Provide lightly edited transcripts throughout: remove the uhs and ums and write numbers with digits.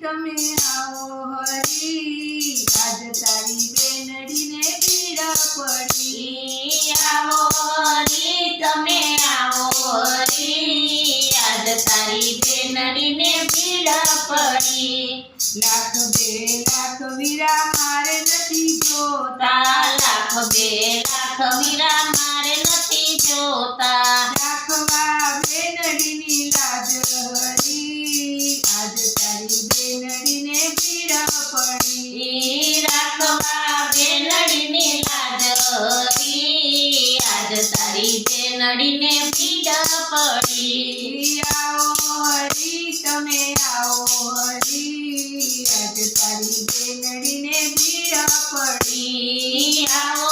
તમે આવો હરી, આજ તારી બેનડીને પીડ પડી। આવો હરી તમે આવો હરી, આજ તારી બેનડીને પીડ પડી। લાખ બે લાખ વીરા મારે નથી જોતા, લાખ બે લાખ વીરા મારે નથી જોતા। રાખવા બેનડીની લાજ હરી, આજ તારી બેનડીને પીડ પડી। રાખવા બેનડીની લાજ હરી, આજ તારી બેનડીને પીડ પડી। આવો હરી તમે આવો હરી, આજ તારી બેનડીને પીડ પડી। આવો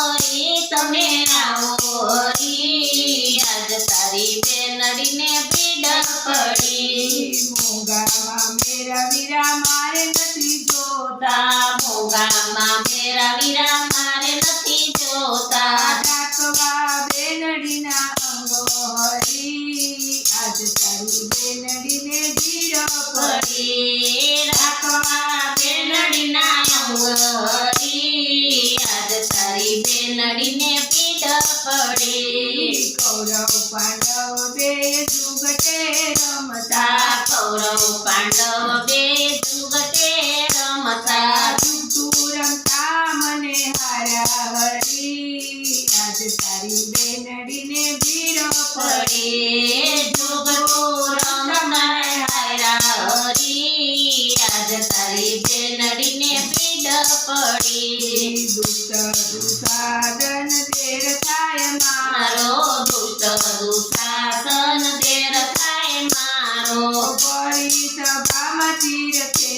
હરી તમે આવો હરી, આજ તારી બેનડીને પીડ પડી। મોંઘામાં મેરા વીરા મારે નથી જોતા, મોંઘામાં મેરા વીરા મારે નથી જોતા। રાખવા બેનડીના અંગો હરી, આજ તારી બેનડીને પીડ પડી। રાખવા બેનડીના અંગ હરી, આજ તારી બેનડીને પીડ પડી। કૌરવ પાંડવ બે જુગટે રમતા, કૌરવ પાંડવ બે જુગટે રમતા। જૂઠું રમતા મને હારા હરી, આજ તારી બેનડીને પીડ પડી। જુગટું રમતા હાયરા હરી, આજ તારી બેનડીને પીડ પડી। દુષ્ટ દુસાદન દેર થાય મારો દુષ્ટ દુશાસન દેર થાય મારો। પડી સભામાંથી રખે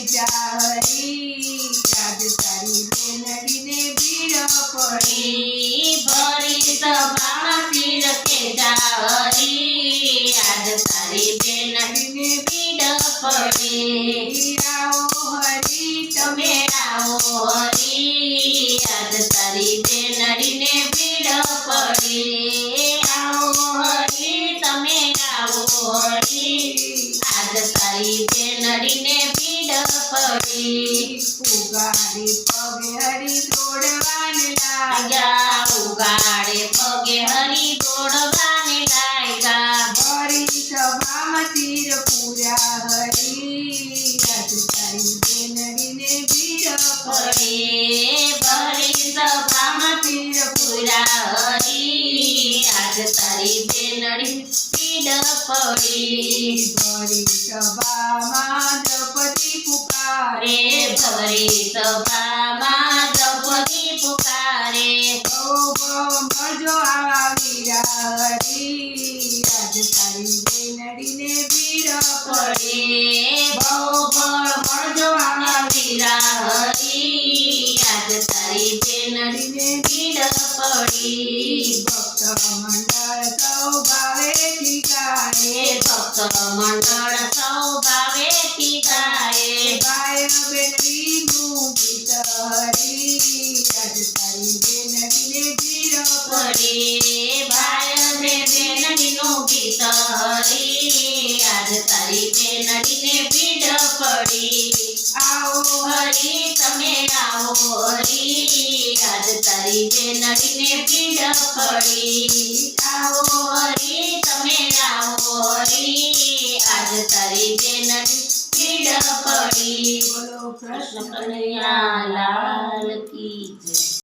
હરી, આજ તારી બેનડીને પીડ પડી। ભરી સભામાંથી રખે હરી, આજ તારી બેનડીને પીડ પડી। આવો હરી તમે આવો હરી, આજ તારી બેનડીને પીડ પડી। આવો હરી તમે આવો હરી, આજ તારી બેનડીને પીડ પડી। ઉગાડી પગે હરી દોડવાને લાગ્યા ઉગાડે પગે હરી દોડવાને લાગ્યા। ભરી સભામાંથી પૂરા હરી, આજ તારી બેનડીને પીડ ભરી સભામાંથી પૂરા હરી, આજ તારી બેનડી પીડ પડી। ભરી સભામાં દ્રૌપદી પુકારે, ભરી સભામાં દ્રૌપદી પુકારે। મળજો આવા વીરા હરી, આજ તારી બેનડીને પીડ પડી। બહુ બળ મળજો આવા વીરા હરી, આજ તારી બેનડીને પીડ પડી। ભક્ત મંડળ સૌ ભાવેથી ગાય, ભક્ત મંડળ સૌ ભાવેથી ગાય। ગાય બેનડીનું ગીત હરી, આજ તારી બેનડીને પીડ પડી। ભાઈ ને બેનડીનું ગીત હરી, આજ તારી બેનડીને પીડ પડી। આવો હરી તમે આવો હરી, આજ તારી બેનડીને પીડ પડી। આવો હરી તમે આવો હરી, આજ તારી બેનડી પીડ પડી। બોલો કૃષ્ણ કનૈયા લાલ